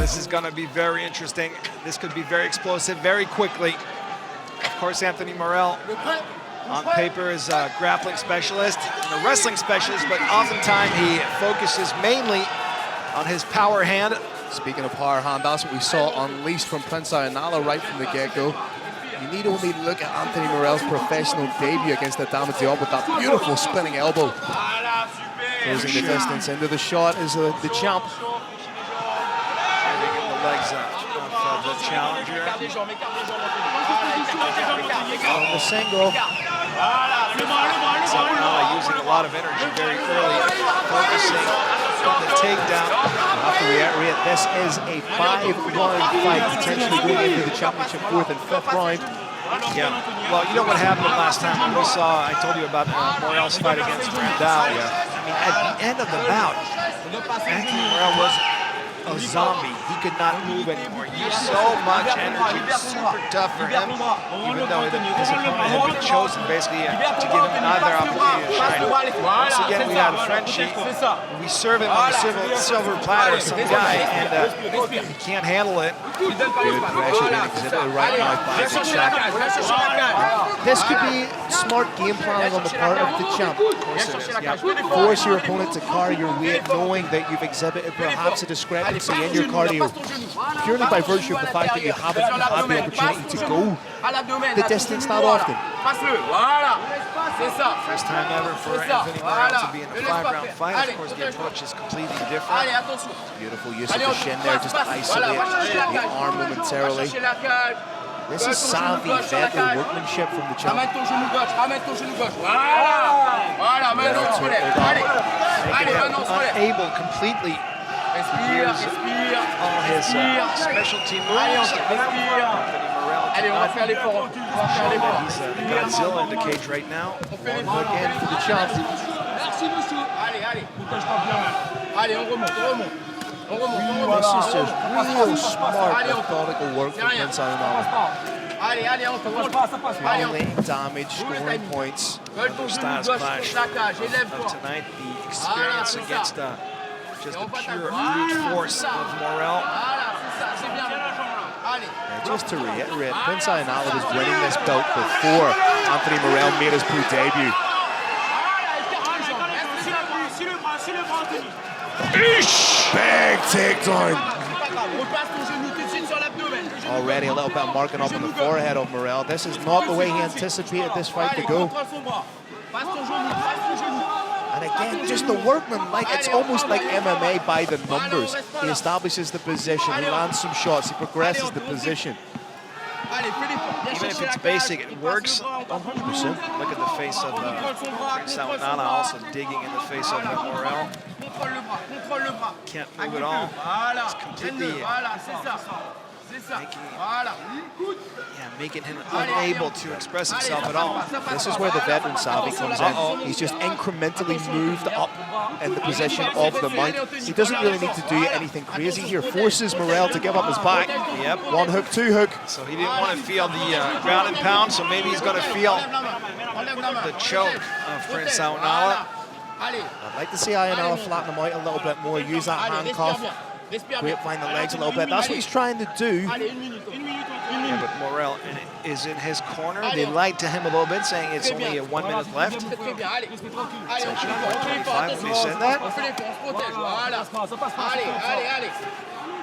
This is going to be very interesting. This could be very explosive very quickly. Of course, Anthony Morel on paper is a grappling specialist and a wrestling specialist, but oftentimes he focuses mainly on his power hand. Speaking of power hand, that's what we saw unleashed from Prince Aounallah right from the get-go. You need only look at Anthony Morel's professional debut against Adama Diop with that beautiful spinning elbow. Closing the distance into the shot is the champ. Getting in the legs of the challenger. On the single. Aounallah using a lot of energy very early, focusing on the takedown. After we reiterate, this is a 5-round fight, potentially going into the championship 4th and 5th round. Yeah, well, you know what happened last time when we saw, I told you about Morel's fight against Randall. Yeah. I mean, at the end of the bout, Anthony Morel was a zombie. He could not move anymore. Used so much energy, super tough for him, even though his opponent had been chosen basically to give him another opportunity to shine. Once again, we had a friendship. We serve him on the silver platter, some guy, and he can't handle it. Good pressure being exhibited right now by the champ. This could be smart game planning on the part of the champ. Of course it is, yeah. Force your opponent to carry your weight, knowing that you've exhibited perhaps a discrepancy in your cardio, purely by virtue of the fact that you haven't had the opportunity to go the distance that often. First time ever for Anthony Morel to be in a 5-round fight. Of course, the approach is completely different. Beautiful use of the shin there, just to isolate the arm momentarily. This is savvy, veteran workmanship from the champ. Unable completely to use all his specialty moves. He's Godzilla in the cage right now. One hook in for the champ. This is just real smart, methodical work from Prince Aounallah. Accumulating damage, scoring points. Another styles clash of tonight. The experience against just the pure brute force of Morel. Just to reiterate, Prince Aounallah was winning this belt before Anthony Morel made his pro debut. Big takedown. Already a little bit of marking up on the forehead of Morel. This is not the way he anticipated this fight to go. And again, just the workman, like it's almost like MMA by the numbers. He establishes the position, he lands some shots, he progresses the position. Even if it's basic, it works 100%. Look at the face of Prince Aounallah also digging in the face of Morel. Can't move at all. It's completely making him unable to express himself at all. This is where the veteran savvy comes in. He's just incrementally moved up in the position of the mount. He doesn't really need to do anything crazy here. Forces Morel to give up his back. Yep. 1 hook, 2 hook. So he didn't want to feel the ground and pound, so maybe he's going to feel the choke of Prince Aounallah. I'd like to see Aounallah flatten him out a little bit more, use that handcuff, grapevine the legs a little bit. That's what he's trying to do. Yeah, but Morel is in his corner. They lied to him a little bit, saying it's only 1 minute left. It's actually 1:25 when they said that.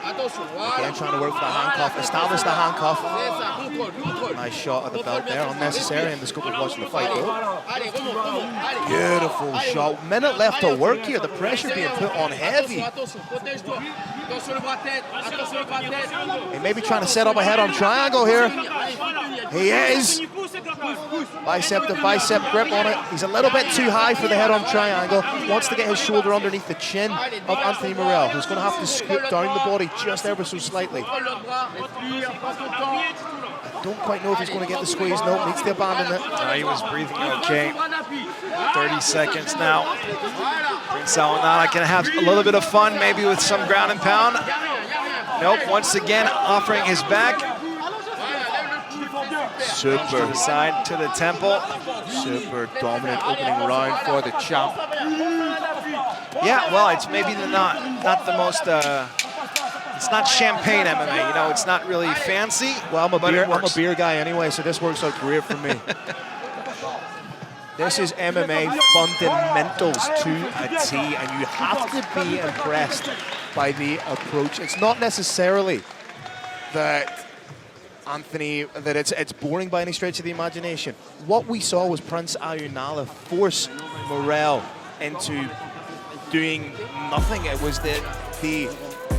Again, trying to work for the handcuff, establish the handcuff. Nice shot of the belt there, unnecessary in the scope of watching the fight though. Beautiful shot. Minute left to work here, the pressure being put on heavy. He may be trying to set up a head-on triangle here. He is. Bicep to bicep grip on it. He's a little bit too high for the head-on triangle. Wants to get his shoulder underneath the chin of Anthony Morel, who's going to have to scoop down the body just ever so slightly. I don't quite know if he's going to get the squeeze. No, needs to abandon it. He was breathing okay. 30 seconds now. Prince Aounallah can have a little bit of fun, maybe with some ground and pound. Nope, once again offering his back. Super. To the side, to the temple. Super dominant opening round for the champ. Yeah, well, it's maybe not the most It's not champagne MMA, you know, it's not really fancy. Well, I'm a beer guy anyway, so this works out great for me. This is MMA fundamentals to a T, and you have to be impressed by the approach. It's not necessarily that it's boring by any stretch of the imagination. What we saw was Prince Aounallah force MOREL into doing nothing. It was the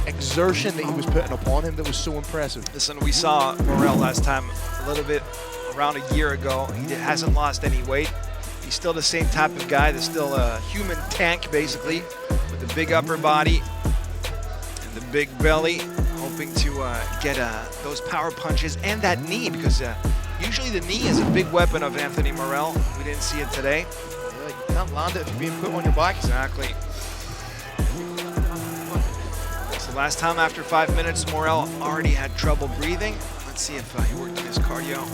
exertion that he was putting upon him that was so impressive. Listen, we saw MOREL last time a little bit around a year ago. He hasn't lost any weight. He's still the same type of guy. There's still a human tank, basically, with the big upper body and the big belly, hoping to get those power punches and that knee, because usually the knee is a big weapon of Anthony MOREL. We didn't see it today. Yeah, you can't land it if you're being put on your back. Exactly. So last time after 5 minutes, MOREL already had trouble breathing. Let's see if he worked on his cardio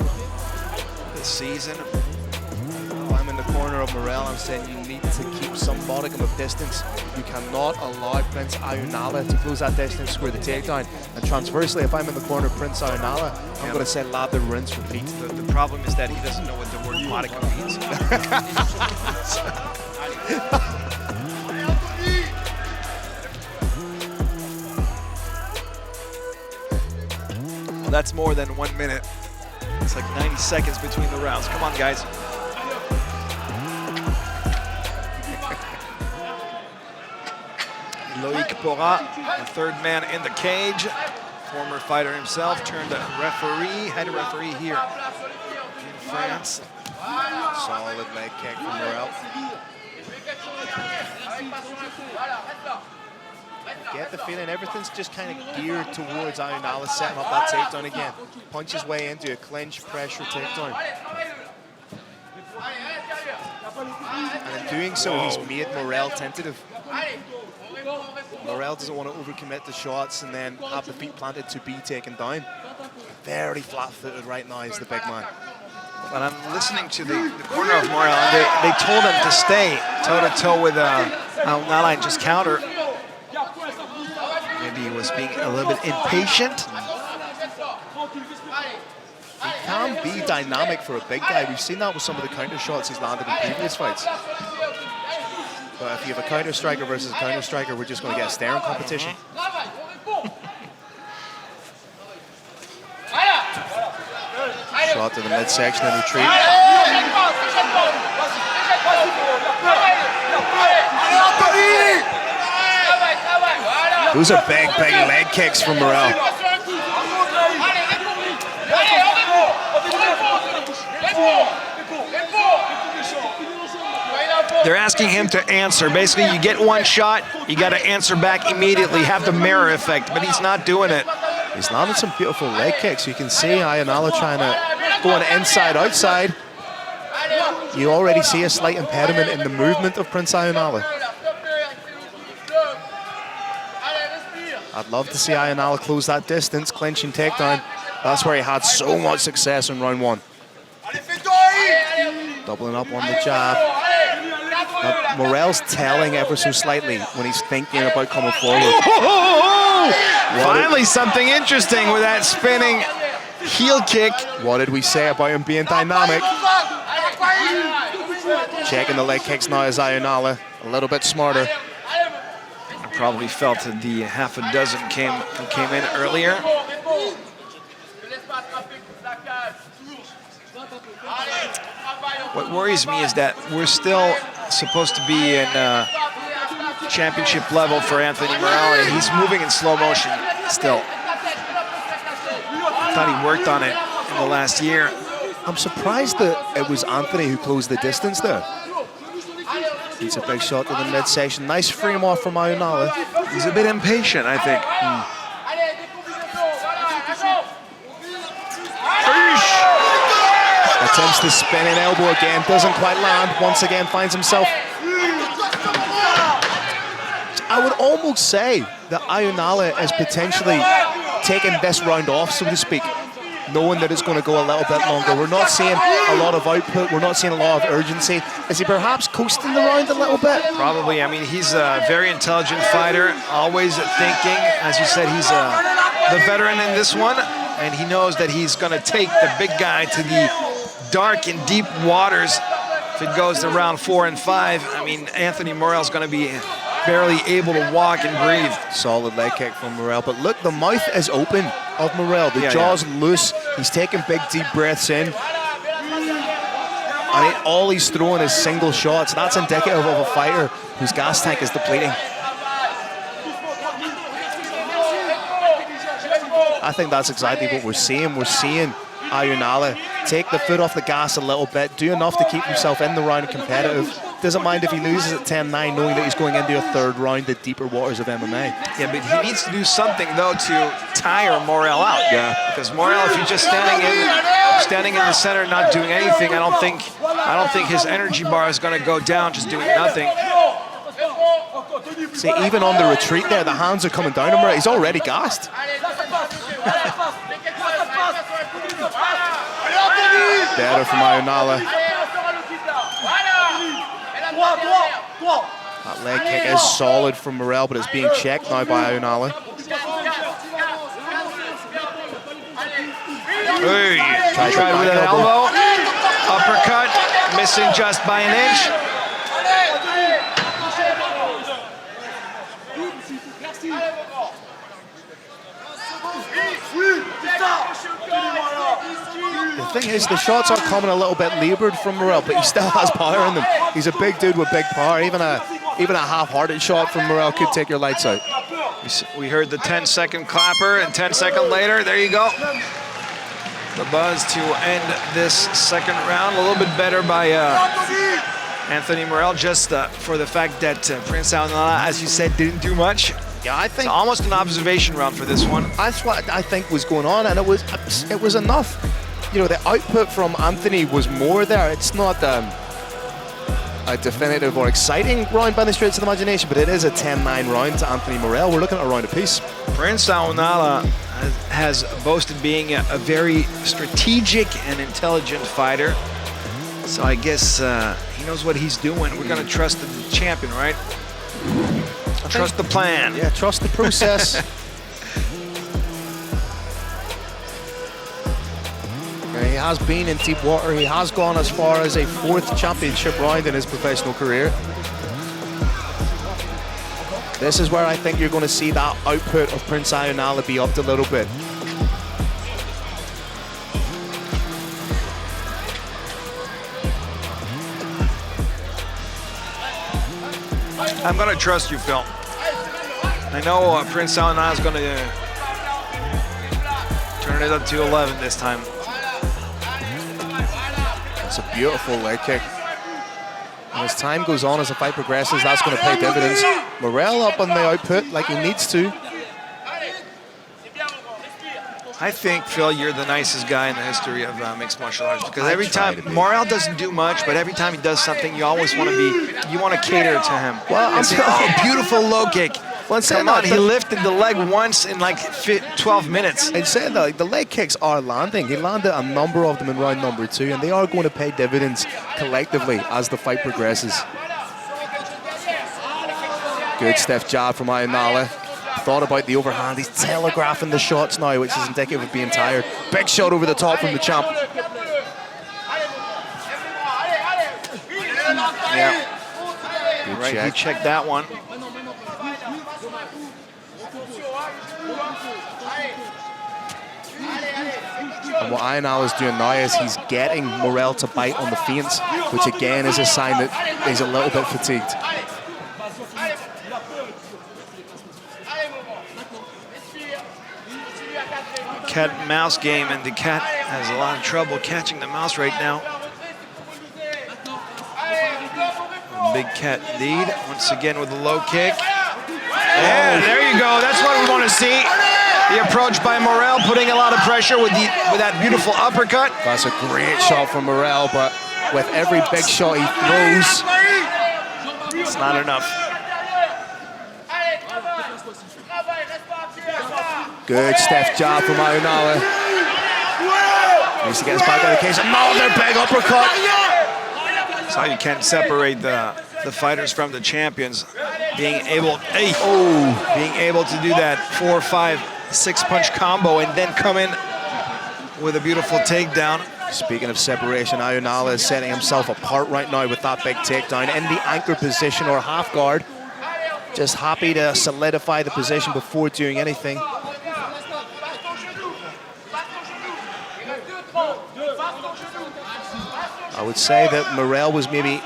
this season. If I'm in the corner of MOREL, I'm saying you need to keep some modicum of distance. You cannot allow Prince Aounallah to close that distance, score the takedown. And transversely, if I'm in the corner of Prince Aounallah, I'm going to say lather, rinse, repeat. The problem is that he doesn't know what the word modicum means. Well, that's more than 1 minute. It's like 90 seconds between the rounds. Come on, guys. Loïc Pora, the third man in the cage. Former fighter himself, turned referee, head referee here in France. Solid leg kick from MOREL. Get the feeling everything's just kind of geared towards Aounallah setting up that takedown again. Punch his way into a clinch pressure takedown. And in doing so, he's made MOREL tentative. MOREL doesn't want to overcommit the shots and then have the feet planted to be taken down. Very flat-footed right now is the big man. But I'm listening to the corner of MOREL, and they told him to stay toe-to-toe with Aounallah and just counter. Maybe he was being a little bit impatient. He can be dynamic for a big guy. We've seen that with some of the counter shots he's landed in previous fights. But if you have a counter striker versus a counter striker, we're just going to get a staring competition. Shot to the midsection and retreat. Those are big leg kicks from MOREL. They're asking him to answer. Basically, you get one shot, you got to answer back immediately, have the mirror effect, but he's not doing it. He's landed some beautiful leg kicks. You can see Aounallah trying to go on inside-outside. You already see a slight impediment in the movement of Prince Aounallah. I'd love to see Aounallah close that distance, clinching takedown. That's where he had so much success in round one. Doubling up on the jab. MOREL's telling ever so slightly when he's thinking about coming forward. Finally, something interesting with that spinning heel kick. What did we say about him being dynamic? Checking the leg kicks now as Aounallah, a little bit smarter. I probably felt that the half a dozen came in earlier. What worries me is that we're still supposed to be in championship level for Anthony MOREL, and he's moving in slow motion still. I thought he worked on it in the last year. I'm surprised that it was Anthony who closed the distance there. It's a big shot to the midsection. Nice frame off from Aounallah. He's a bit impatient, I think. Attempts the spinning elbow again, doesn't quite land. Once again finds himself. I would almost say that Aounallah is potentially taking this round off, so to speak. knowing that it's going to go a little bit longer. We're not seeing a lot of output. We're not seeing a lot of urgency. Is he perhaps coasting the round a little bit? Probably. I mean, he's a very intelligent fighter, always thinking. As you said, he's the veteran in this one, and he knows that he's going to take the big guy to the dark and deep waters. If it goes to round 4 and 5, I mean, Anthony Morel's going to be barely able to walk and breathe. Solid leg kick from Morel, but look, the mouth is open of Morel. The jaw's loose. He's taking big, deep breaths in. And all he's throwing is single shots. That's indicative of a fighter whose gas tank is depleting. I think that's exactly what we're seeing. We're seeing Aounallah take the foot off the gas a little bit, do enough to keep himself in the round competitive. Doesn't mind if he loses at 10-9, knowing that he's going into a third round, the deeper waters of MMA. Yeah, but he needs to do something, though, to tire Morel out. Yeah. Because Morel, if he's just standing in the center, not doing anything, I don't think his energy bar is going to go down just doing nothing. See, even on the retreat there, the hands are coming down on Morel. He's already gassed. Better from Aounallah. That leg kick is solid from Morel, but it's being checked now by Aounallah. Hey, tried with an elbow. Uppercut, missing just by an inch. The thing is, the shots are coming a little bit labored from Morel, but he still has power in them. He's a big dude with big power. Even a half-hearted shot from Morel could take your lights out. We heard the 10-second clapper, and 10 seconds later, there you go. The buzz to end this second round. A little bit better by Anthony Morel, just for the fact that Prince Aounallah, as you said, didn't do much. Yeah, I think it's almost an observation round for this one. That's what I think was going on, and it was enough. You know, the output from Anthony was more there. It's not a definitive or exciting round by the stretch of the imagination, but it is a 10-9 round to Anthony Morel. We're looking at a round apiece. Prince Aounallah has boasted being a very strategic and intelligent fighter. So I guess he knows what he's doing. We're going to trust the champion, right? Trust the plan. Yeah, trust the process. He has been in deep water. He has gone as far as a 4th championship round in his professional career. This is where I think you're going to see that output of Prince Aounallah be upped a little bit. I'm going to trust you, Phil. I know Prince Aounallah is going to turn it up to 11 this time. It's a beautiful leg kick. And as time goes on, as the fight progresses, that's going to pay dividends. Morel up on the output like he needs to. I think, Phil, you're the nicest guy in the history of mixed martial arts, because every time Morel doesn't do much, but every time he does something, you always want to cater to him. Well, and say, oh, beautiful low kick. Well, come on, he lifted the leg once in like 12 minutes. And saying that, like, the leg kicks are landing. He landed a number of them in round number 2, and they are going to pay dividends collectively as the fight progresses. Good stiff jab from Aounallah. Thought about the overhand. He's telegraphing the shots now, which is indicative of being tired. Big shot over the top from the champ. Yeah. Good right, check. He checked that one. And what Aounallah is doing now is he's getting Morel to bite on the feints, which again is a sign that he's a little bit fatigued. Cat and mouse game, and the cat has a lot of trouble catching the mouse right now. Big cat lead once again with a low kick. Yeah, there you go. That's what we want to see. The approach by Morel, putting a lot of pressure with that beautiful uppercut. That's a great shot from Morel, but with every big shot he throws, it's not enough. Good stiff jab from Aounallah. Needs to get his back out of the cage. Another big uppercut. That's how you can't separate the fighters from the champions. Being able, being able to do that 4, 5, 6 punch combo and then come in with a beautiful takedown. Speaking of separation, Aounallah is setting himself apart right now with that big takedown in the anchor position or half guard. Just happy to solidify the position before doing anything. I would say that MOREL was maybe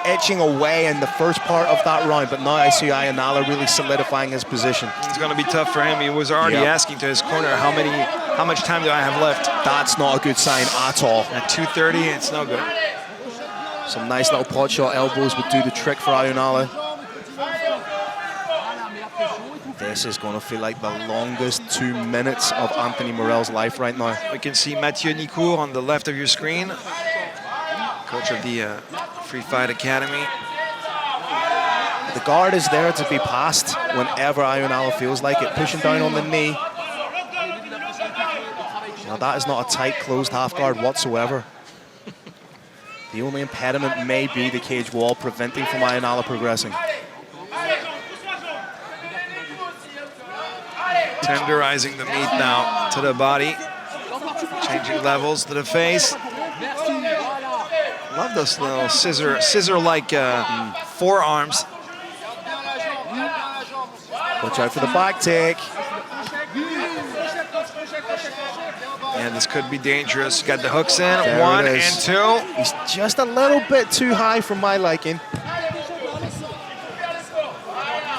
etching away in the first part of that round, but now I see Aounallah really solidifying his position. It's going to be tough for him. He was already asking to his corner, how much time do I have left? That's not a good sign at all. At 2:30, it's no good. Some nice little pot shot elbows would do the trick for Aounallah. This is going to feel like the longest 2 minutes of Anthony Morel's life right now. We can see Mathieu Nicourt on the left of your screen, coach of the Free Fight Academy. The guard is there to be passed whenever Aounallah feels like it, pushing down on the knee. Now that is not a tight, closed half guard whatsoever. The only impediment may be the cage wall preventing from Aounallah progressing. Tenderizing the meat now to the body, changing levels to the face. Love those little scissor-like forearms. Watch out for the back take. And this could be dangerous. Got the hooks in, There 1 it and is. 2. He's just a little bit too high for my liking.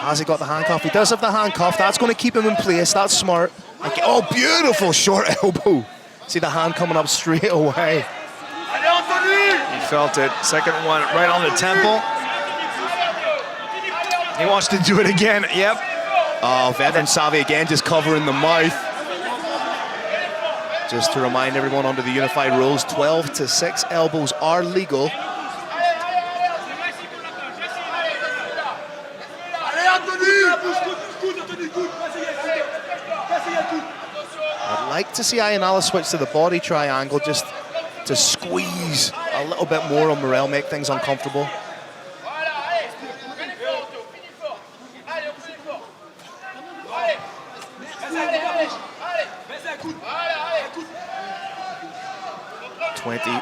Has he got the handcuff? He does have the handcuff. That's going to keep him in place. That's smart. Okay. Oh, beautiful short elbow. See the hand coming up straight away. He felt it. Second one right on the temple. He wants to do it again. Yep. Oh, veteran savvy again, just covering the mouth. Just to remind everyone under the unified rules, 12 to 6 elbows are legal. I'd like to see Aounallah switch to the body triangle just to squeeze a little bit more on MOREL, make things uncomfortable.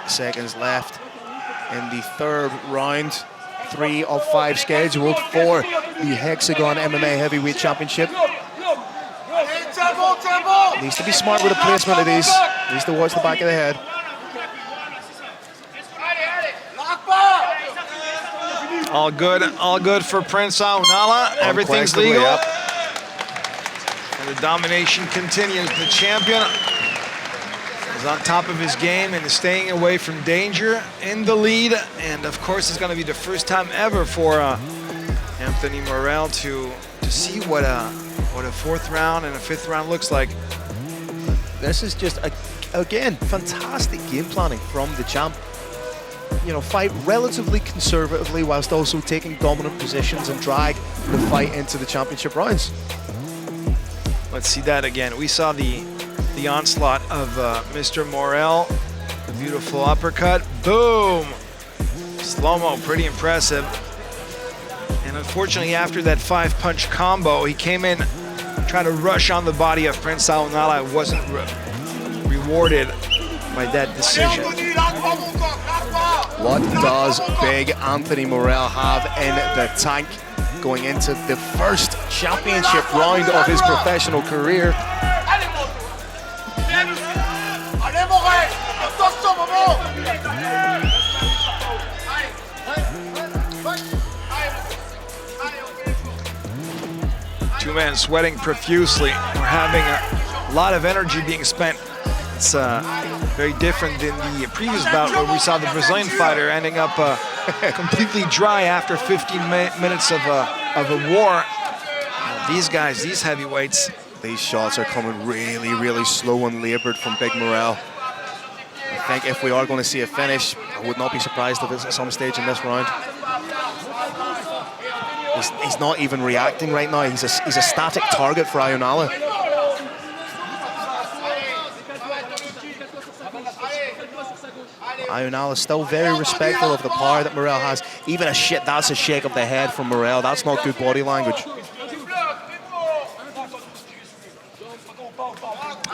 Seconds left in the third round. 3 of 5 scheduled for the HEXAGONE MMA Heavyweight Championship. Needs to be smart with the placement of these. Needs to watch the back of the head. All good for Prince Aounallah. Everything's legal. Yep. And the domination continues. The champion is on top of his game and is staying away from danger, in the lead. And of course, it's going to be the first time ever for Anthony MOREL to see what a 4th round and a 5th round looks like. This is just, again, fantastic game planning from the champ. You know, fight relatively conservatively whilst also taking dominant positions and drag the fight into the championship rounds. Let's see that again. We saw the onslaught of Mr. MOREL. The beautiful uppercut. Boom! Slow-mo, pretty impressive. And unfortunately, after that 5-punch combo, he came in, tried to rush on the body of Prince Aounallah. Wasn't rewarded by that decision. What does big Anthony MOREL have in the tank going into the first championship round of his professional career? Two men sweating profusely. We're having a lot of energy being spent. It's very different than the previous bout where we saw the Brazilian fighter ending up completely dry after 15 minutes of a war. These guys, these heavyweights, these shots are coming really, really slow and labored from big MOREL. I think if we are going to see a finish, I would not be surprised if it's at some stage in this round. He's not even reacting right now. He's a static target for Aounallah. Aounallah still very respectful of the power that Morel has. Even that's a shake of the head from Morel. That's not good body language.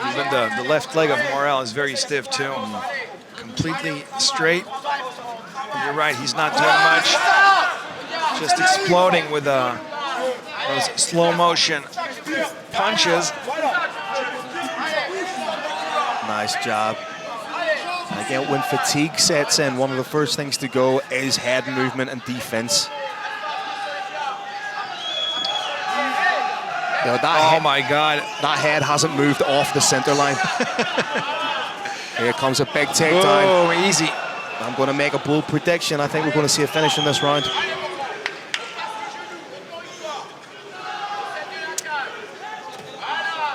Even the left leg of Morel is very stiff too. Completely straight. You're right, he's not doing much. Just exploding with those slow motion punches. Nice job. And again, when fatigue sets in, one of the first things to go is head movement and defense. You know, oh my God. That head hasn't moved off the center line. Here comes a big takedown. Oh, easy. I'm going to make a bold prediction. I think we're going to see a finish in this round.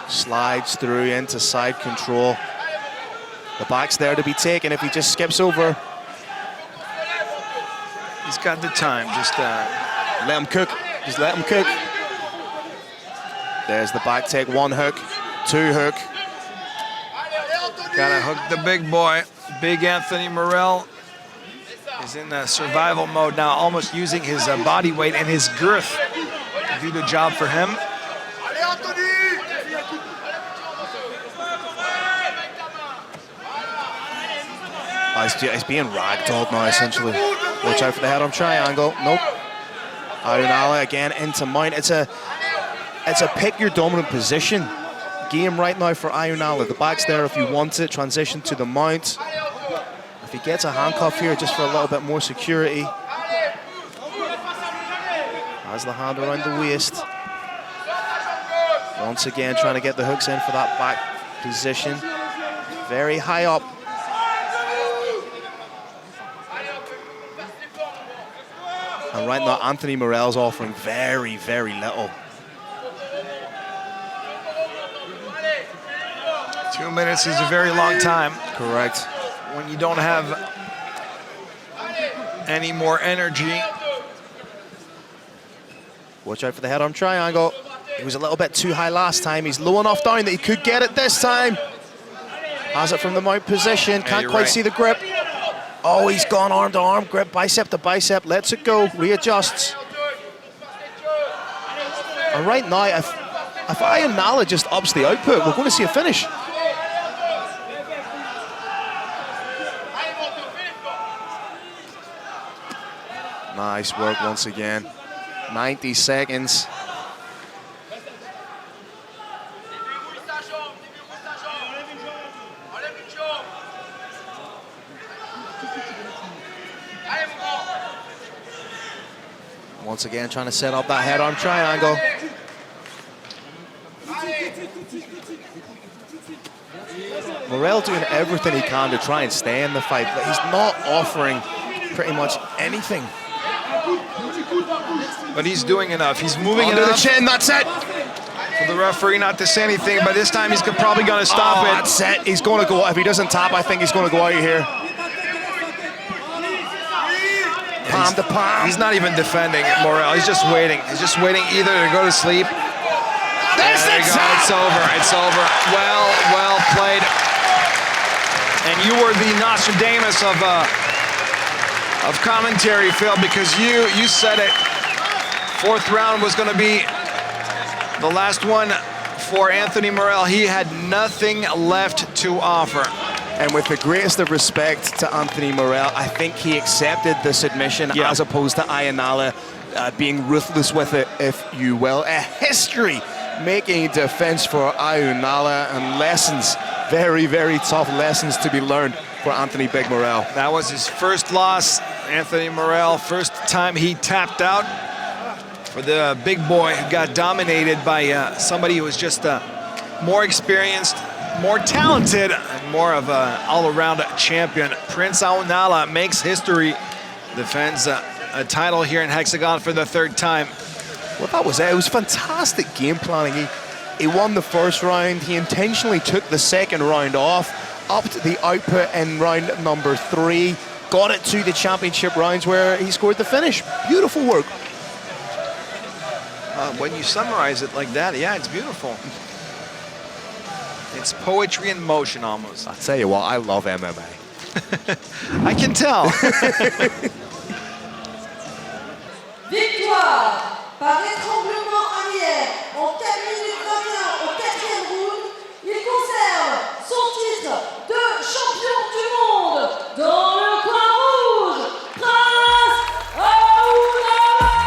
Slides through into side control. The back's there to be taken if he just skips over. He's got the time, just let him cook. Just let him cook. There's the back take, one hook, two hook. Gotta hook the big boy. Big Anthony Morel is in survival mode now, almost using his body weight and his girth to do the job for him. He's being ragdolled now, essentially. Watch out for the head-on triangle. Nope. Aounallah again into mount. It's a pick your dominant position game right now for Aounallah. The back's there if you want it. Transition to the mount. If he gets a handcuff here just for a little bit more security. Has the hand around the waist. Once again trying to get the hooks in for that back position. Very high up. And right now, Anthony Morel's offering very, very little. 2 minutes is a very long time. Correct. When you don't have any more energy. Watch out for the head-on triangle. He was a little bit too high last time. He's low enough down that he could get it this time. Has it from the mount position. Can't quite see the grip. Oh, he's gone arm to arm grip, bicep to bicep, lets it go, readjusts. And right now, if Aounallah just ups the output, we're going to see a finish. Nice work once again. 90 seconds. Once again, trying to set up that head-on triangle. Morel doing everything he can to try and stay in the fight, but he's not offering pretty much anything. But he's doing enough. He's moving under enough. the chin, that's it. For the referee not to say anything, but this time he's probably going to stop it. That's it. He's going to go. If he doesn't tap, I think he's going to go out of here. Palm to palm. He's not even defending Morel. He's just waiting. He's just waiting either to go to sleep. There you go. It's over. It's over. Well played. And you were the Nostradamus of commentary, Phil, because you said it. Fourth round was going to be the last one for Anthony Morel. He had nothing left to offer. And with the greatest of respect to Anthony Morel, I think he accepted the submission as opposed to Aounallah being ruthless with it, if you will. A history-making defense for Aounallah, and lessons, very, very tough lessons to be learned for Anthony Big Morel. That was his first loss, Anthony Morel. First time he tapped out for the big boy who got dominated by somebody who was just more experienced, more talented, and more of an all-around champion. Prince Aounallah makes history, defends a title here in Hexagon for the third time. Well, that was it. It was fantastic game planning. He won the first round. He intentionally took the second round off, upped the output in round number 3, got it to the championship rounds where he scored the finish. Beautiful work. When you summarize it like that, yeah, it's beautiful. It's poetry in motion almost. I tell you what, I love MMA. I can tell. Victoire par étranglement arrière en 4 minutes 21 au 4e round. Il conserve son titre de champion du monde dans le coin rouge, Prince Aounallah.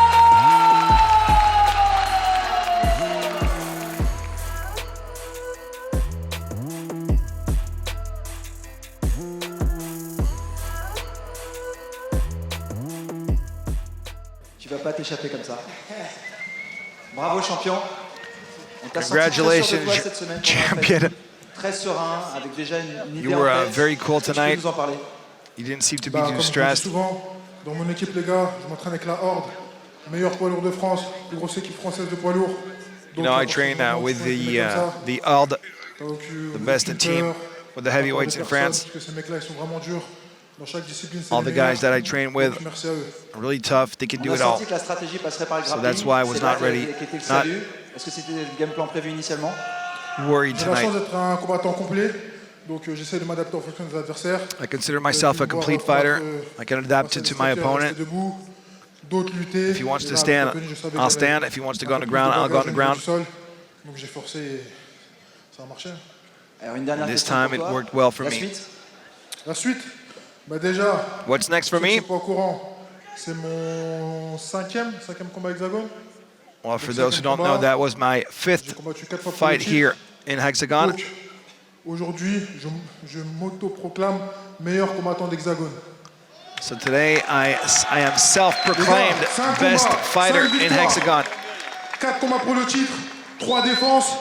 Tu vas pas t'échapper comme ça. Bravo champion. On t'a senti très sûr de Congratulations, toi cette semaine. champion. Très serein, avec déjà une idée You en were tête. very cool Tu peux tonight. nous en parler? You didn't seem to be Bah, too comme je dis stressed. souvent, dans mon équipe, les gars, je m'entraîne avec la Horde, meilleur poids lourd de France, plus grosse équipe française de poids lourd. You know, I train with the ALD, the best team with the heavyweights in France. Parce que ces mecs-là, ils sont vraiment durs. Dans chaque discipline, c'est All les the guys meilleurs. that I train with Donc, merci à eux. are really tough. They can On do a it all. senti que la stratégie passerait par le So grappling. that's why I was C'est là not ready, qu'était le not salut. Est-ce que c'était le game plan prévu initialement? worried J'ai la chance tonight. d'être un combattant complet, donc j'essaie de m'adapter en fonction des adversaires. I consider myself a complete fighter. I can adapt to my opponent. Debout, d'autres lutter. If he wants Et to là, stand, avec Anthony, je savais I'll qu'il y avait stand. If he wants to un go on peu the plus ground, de I'll go on bagage the au niveau ground. du sol. Donc j'ai forcé et ça a marché. Alors une dernière This question time pour it toi. worked well for La me. suite? La suite, bah déjà, What's next for ceux qui me? sont pas au courant, c'est mon cinquième combat hexagone. Well, for those who don't know, that was my J'ai fifth combattu 4 fois pour fight le titre. here in Hexagone. Donc, aujourd'hui, je m'auto-proclame meilleur combattant d'hexagone. So today I am self-proclaimed Les gars, 5 best combats, fighter 5 in victoires. Hexagone. 4 combats pour le titre, 3 défenses,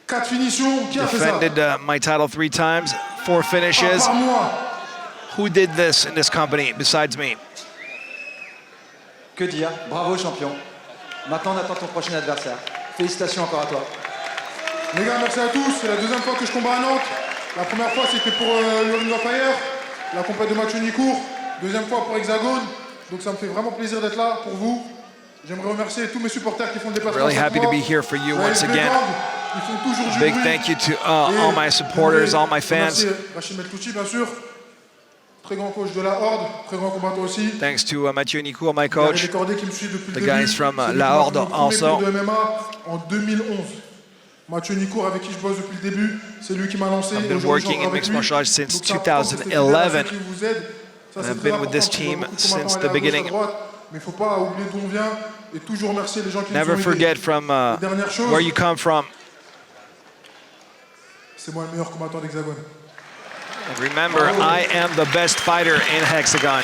4 finitions. Qui a fait ça? Defended my title 3 times, 4 Pas finishes. par moi. Who did this in this company besides me? Que dire? Bravo champion. Maintenant on attend ton prochain adversaire. Félicitations encore à toi. Les gars, merci à tous. C'est la deuxième fois que je combats à Nantes. La première fois, c'était pour le Ring of Fire, la compète de Mathieu Nicourt. Deuxième fois pour Hexagone. Donc ça me fait vraiment plaisir d'être là pour vous. J'aimerais remercier tous mes supporters qui font le déplacement. Really chaque happy to mois. be here for you Vous avez once les again. gangs, ils font toujours du Big bruit. thank you to Et all my supporters, all my je voudrais fans. remercier Rachid Meltouchi, bien sûr. Très grand coach de la Horde, très grand combattant aussi. Thanks to Mathieu Nicourt, my Il y a coach. les cordés qui me suivent depuis The le début. guys from, C'est lui La qui m'a Horde fait mon premier also. cours de MMA en 2011. Mathieu Nicourt, avec qui je bosse depuis le début, c'est lui qui m'a lancé. I've been Aujourd'hui, working je in rentre avec mixed lui. martial arts since Donc, c'est important, c'est 2011. ceux qui vous aident. Ça, c'est I've très been with this important, parce qu'il y a team beaucoup de since combattants the à gauche, à beginning. droite, mais il ne faut pas oublier d'où on vient et toujours remercier les gens qui nous Never ont aidés. forget from Dernière chose, where you come from. c'est moi le meilleur combattant d'Hexagone. And remember, I am the best fighter in Hexagone.